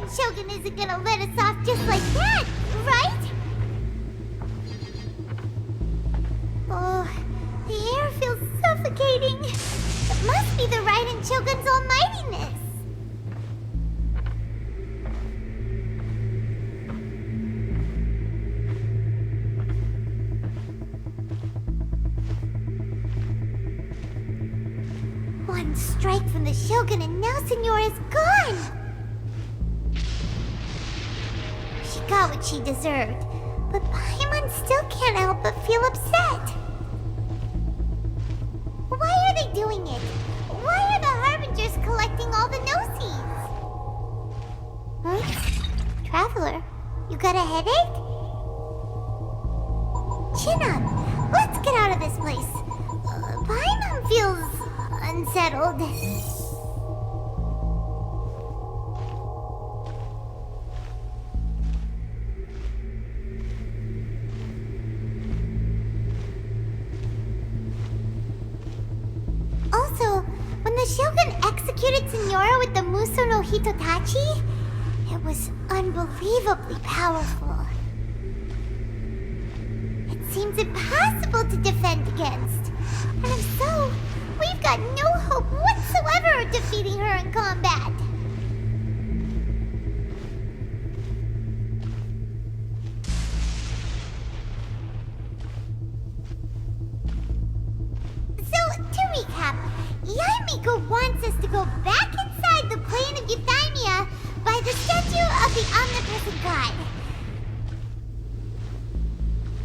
Raiden Shogun isn't gonna let us off just like that, right? Oh, the air feels suffocating. It must be the Raiden Shogun's almightiness. One strike from the Shogun and now Senora is gone! She got what she deserved, but Paimon still can't help but feel upset. Why are they doing it? Why are the Harbingers collecting all the no-seeds? Huh? Traveler, you got a headache? Chin up! Let's get out of this place. Paimon feels unsettled. Also, when the Shogun executed Senora with the Muso no Hitotachi, it was unbelievably powerful. It seems impossible to defend against. And if so, we've got no hope whatsoever of defeating her in combat. So, to recap, Yae Miko wants us to go back inside the plane of Euthymia by the statue of the omnipresent god.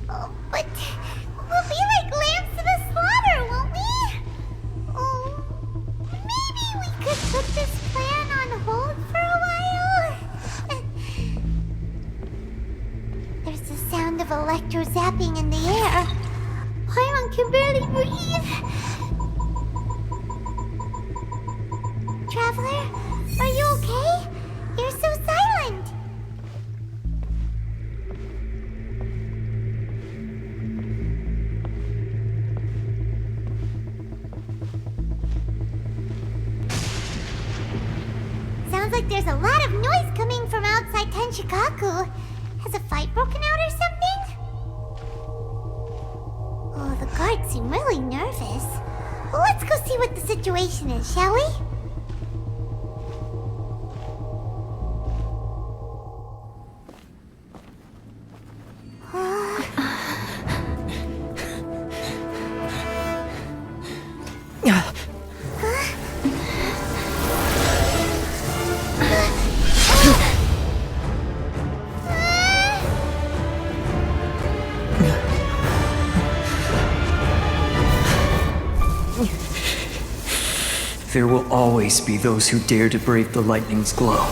Oh, but we'll be like lambs to the slaughter, won't we? Oh, maybe we could put this plan on hold for a while? There's the sound of electro zapping in the air. Paimon can barely breathe. Traveler, are you okay? You're so silent. Sounds like there's a lot of noise coming from outside Tenshikaku. Has a fight broken out or something? Oh, the guards seem really nervous. Well, let's go see what the situation is, shall we? There will always be those who dare to brave the lightning's glow.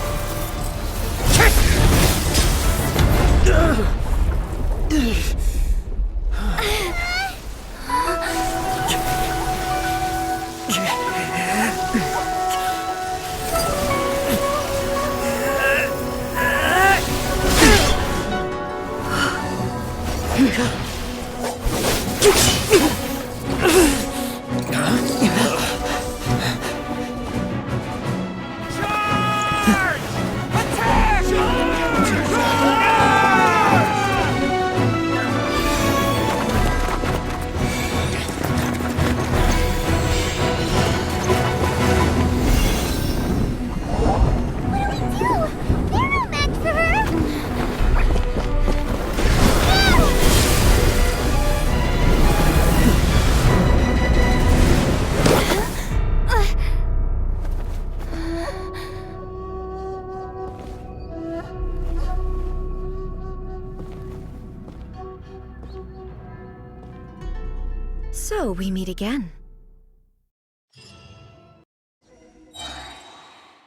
So we meet again.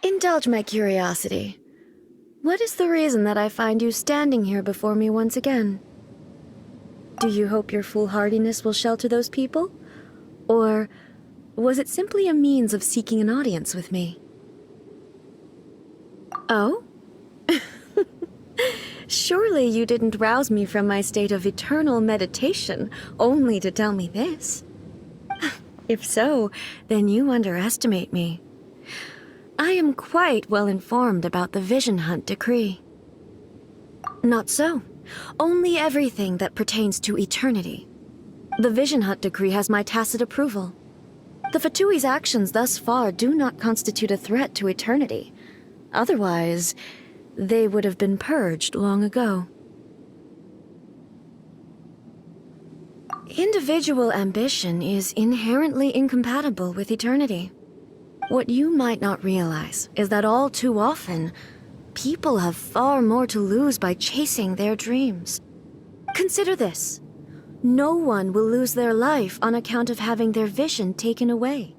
Indulge my curiosity. What is the reason that I find you standing here before me once again? Do you hope your foolhardiness will shelter those people? Or was it simply a means of seeking an audience with me? Oh? Surely you didn't rouse me from my state of eternal meditation only to tell me this. If so, then you underestimate me. I am quite well informed about the Vision Hunt decree. Not so. Only everything that pertains to eternity. The Vision Hunt decree has my tacit approval. The Fatui's actions thus far do not constitute a threat to eternity. Otherwise, they would have been purged long ago. Individual ambition is inherently incompatible with eternity. What you might not realize is that all too often, people have far more to lose by chasing their dreams. Consider this. No one will lose their life on account of having their vision taken away.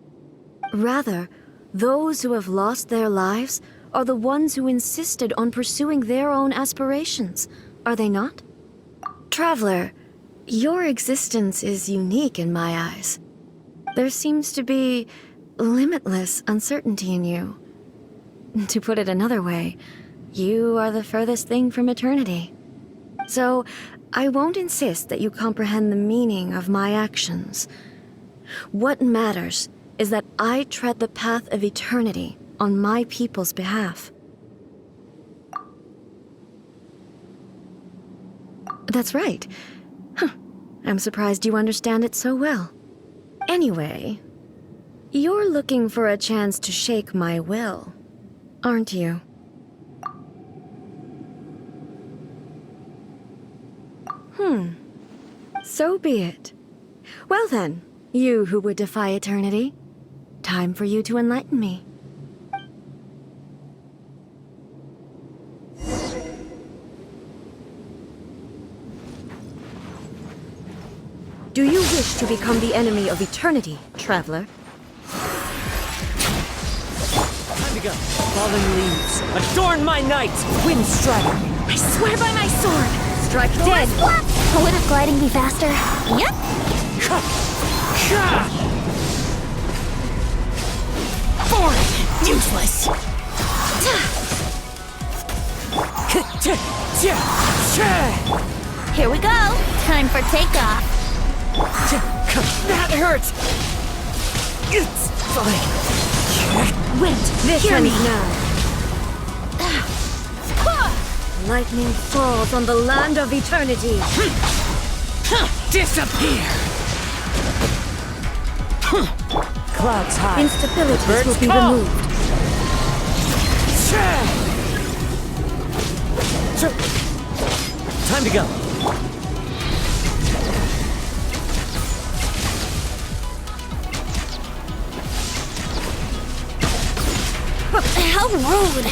Rather, those who have lost their lives are the ones who insisted on pursuing their own aspirations, are they not? Traveler, your existence is unique in my eyes. There seems to be limitless uncertainty in you. To put it another way, you are the furthest thing from eternity. So, I won't insist that you comprehend the meaning of my actions. What matters is that I tread the path of eternity on my people's behalf. That's right. I'm surprised you understand it so well. Anyway, you're looking for a chance to shake my will, aren't you? So be it. Well then, you who would defy eternity, time for you to enlighten me. Do you wish to become the enemy of eternity, traveler? Time to go. Fallen leaves, adorn my night! Wind strider, I swear by my sword! Strike dead! Wouldn't gliding be faster? Yep. Boring! Useless! Here we go. Time for takeoff. That hurts! It's fine. Wait, this hear ends me. now. Lightning falls on the land of eternity. Disappear! Clouds high. Instabilities Birds will be call. removed. Time to go. How rude!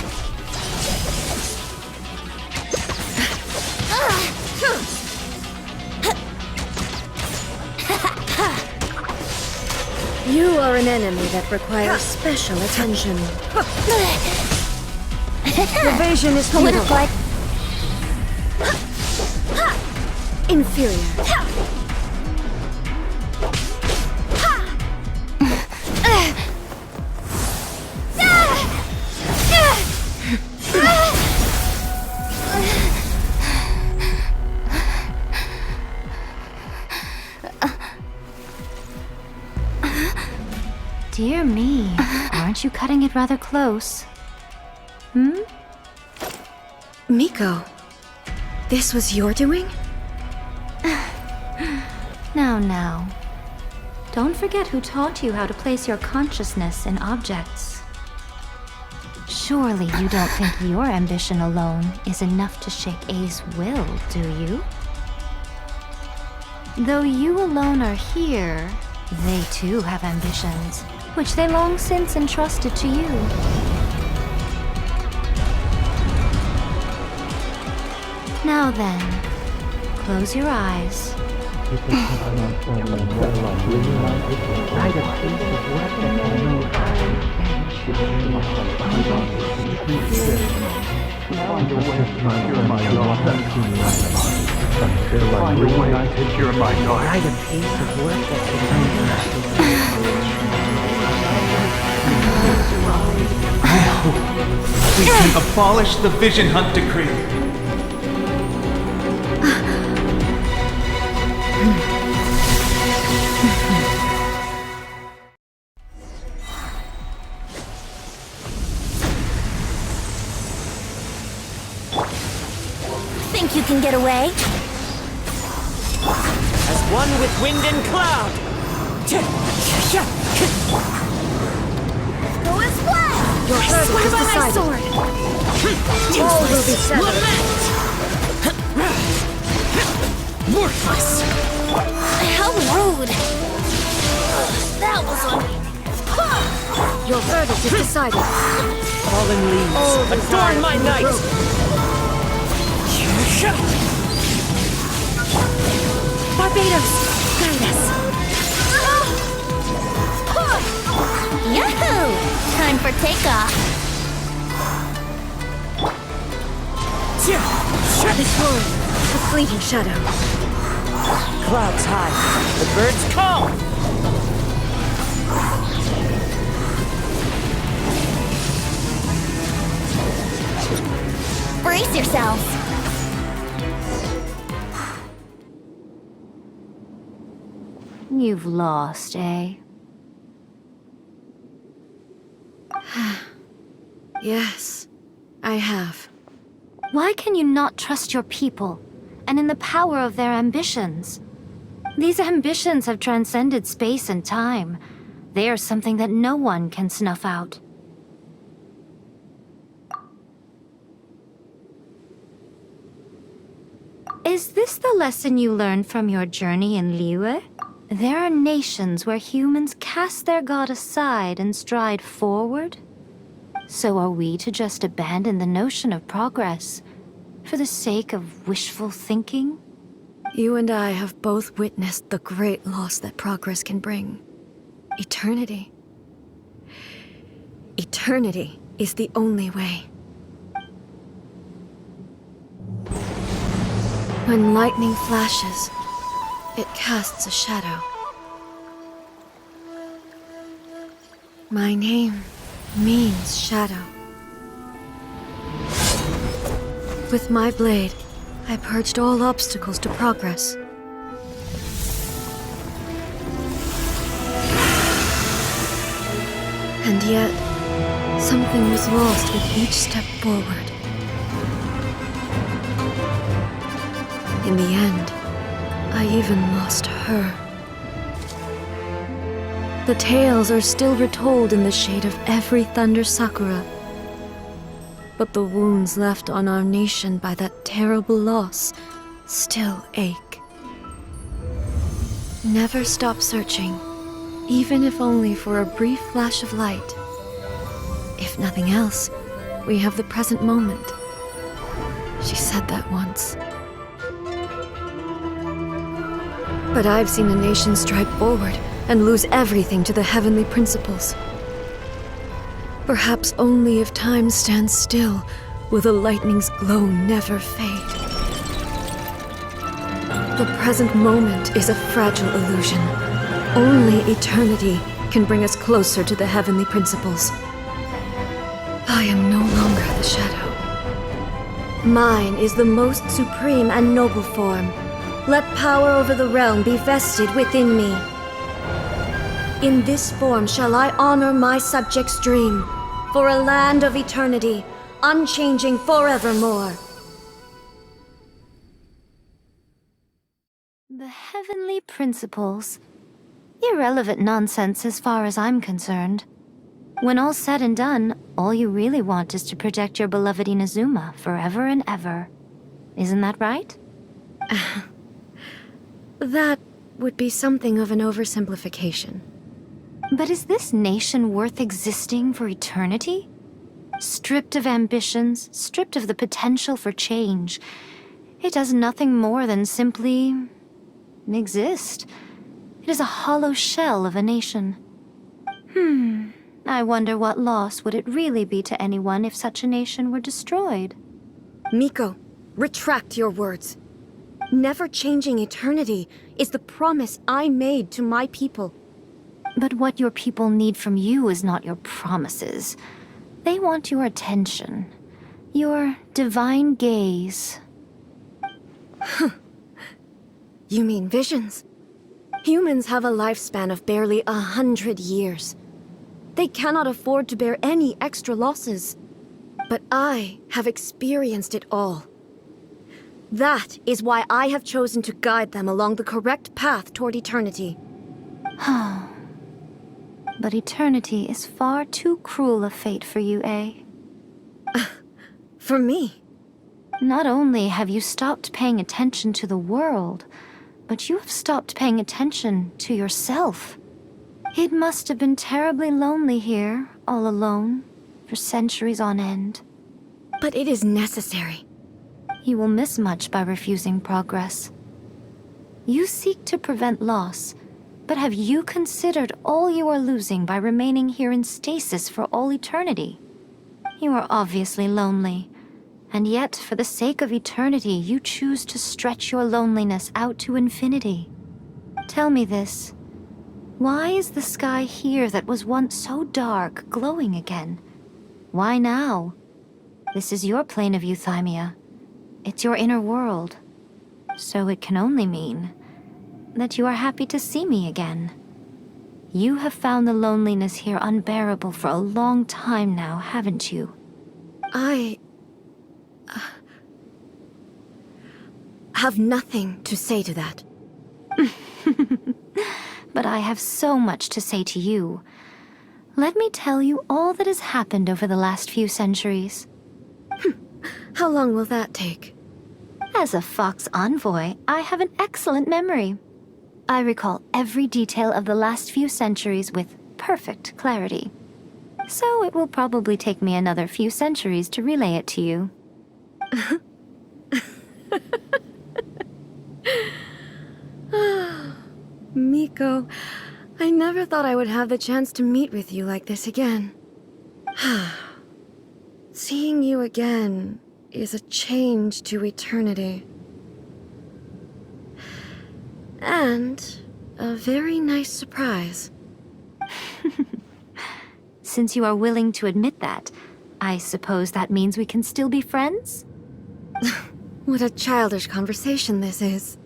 You are an enemy that requires special attention. Evasion is futile. Wouldn't glide. Inferior. Dear me, aren't you cutting it rather close? Miko, this was your doing? Now. Don't forget who taught you how to place your consciousness in objects. Surely you don't think your ambition alone is enough to shake A's will, do you? Though you alone are here, they too have ambitions, which they long since entrusted to you. Now then, close your eyes. We can abolish the Vision Hunt decree. think you can get away? As one with wind and cloud! Go as one! Your verdict Swear is by my decided. sword! All will be settled. Worthless! How rude! That was on me. Your verdict is decided. Fallen leaves, All adorn desire my to be night! Barbados, guide us. Yahoo! Time for takeoff. This world, a fleeting shadow. Clouds high, the birds call! Brace yourselves. You've lost, eh? Yes, I have. Why can you not trust your people, and in the power of their ambitions? These ambitions have transcended space and time. They are something that no one can snuff out. Is this the lesson you learned from your journey in Liyue? There are nations where humans cast their god aside and stride forward? So are we to just abandon the notion of progress for the sake of wishful thinking? You and I have both witnessed the great loss that progress can bring. Eternity. Eternity is the only way. When lightning flashes, it casts a shadow. My name means shadow. With my blade, I purged all obstacles to progress. And yet, something was lost with each step forward. In the end, I even lost her. The tales are still retold in the shade of every thunder sakura. But the wounds left on our nation by that terrible loss still ache. Never stop searching, even if only for a brief flash of light. If nothing else, we have the present moment. She said that once. But I've seen a nation stride forward and lose everything to the heavenly principles. Perhaps only if time stands still will the lightning's glow never fade. The present moment is a fragile illusion. Only eternity can bring us closer to the heavenly principles. I am no longer the shadow. Mine is the most supreme and noble form. Let power over the realm be vested within me. In this form shall I honor my subjects' dream, for a land of eternity, unchanging forevermore. The heavenly principles. Irrelevant nonsense as far as I'm concerned. When all's said and done, all you really want is to protect your beloved Inazuma forever and ever. Isn't that right? That would be something of an oversimplification. But is this nation worth existing for eternity? Stripped of ambitions, stripped of the potential for change, it does nothing more than simply exist. It is a hollow shell of a nation. I wonder what loss would it really be to anyone if such a nation were destroyed? Miko, retract your words. Never changing eternity is the promise I made to my people. But what your people need from you is not your promises. They want your attention. Your divine gaze. You mean visions? Humans have a lifespan of barely 100 years. They cannot afford to bear any extra losses. But I have experienced it all. That is why I have chosen to guide them along the correct path toward eternity. But eternity is far too cruel a fate for you, eh? For me? Not only have you stopped paying attention to the world, but you have stopped paying attention to yourself. It must have been terribly lonely here, all alone, for centuries on end. But it is necessary. You will miss much by refusing progress. You seek to prevent loss, but have you considered all you are losing by remaining here in stasis for all eternity? You are obviously lonely, and yet for the sake of eternity you choose to stretch your loneliness out to infinity. Tell me this. Why is the sky here that was once so dark glowing again? Why now? This is your plane of Euthymia. It's your inner world. So it can only mean that you are happy to see me again. You have found the loneliness here unbearable for a long time now, haven't you? I have nothing to say to that. But I have so much to say to you. Let me tell you all that has happened over the last few centuries. How long will that take? As a Fox envoy, I have an excellent memory. I recall every detail of the last few centuries with perfect clarity. So it will probably take me another few centuries to relay it to you. Miko, I never thought I would have the chance to meet with you like this again. Seeing you again is a change to eternity. And a very nice surprise. Since you are willing to admit that, I suppose that means we can still be friends? What a childish conversation this is.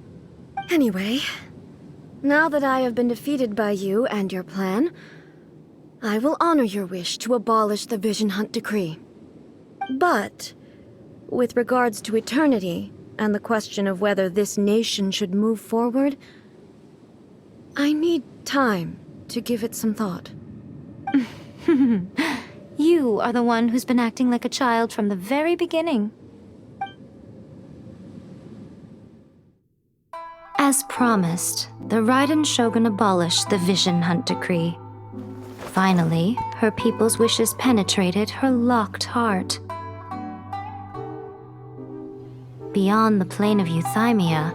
Anyway, now that I have been defeated by you and your plan, I will honor your wish to abolish the Vision Hunt Decree. But, with regards to eternity, and the question of whether this nation should move forward, I need time to give it some thought. You are the one who's been acting like a child from the very beginning. As promised, the Raiden Shogun abolished the Vision Hunt Decree. Finally, her people's wishes penetrated her locked heart. Beyond the plane of Euthymia,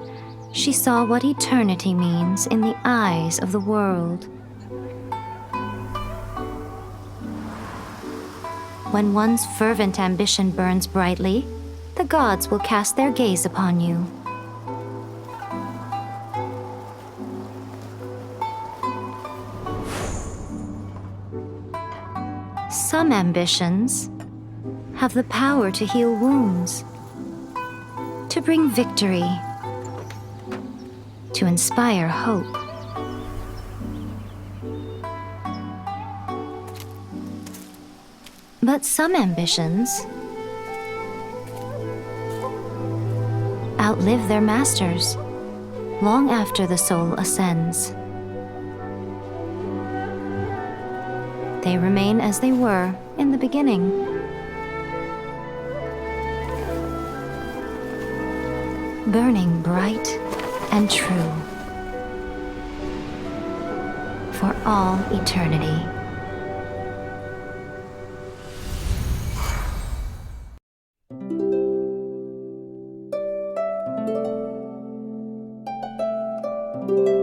she saw what eternity means in the eyes of the world. When one's fervent ambition burns brightly, the gods will cast their gaze upon you. Some ambitions have the power to heal wounds, to bring victory, to inspire hope. But some ambitions outlive their masters long after the soul ascends. They remain as they were in the beginning. Burning bright and true for all eternity. You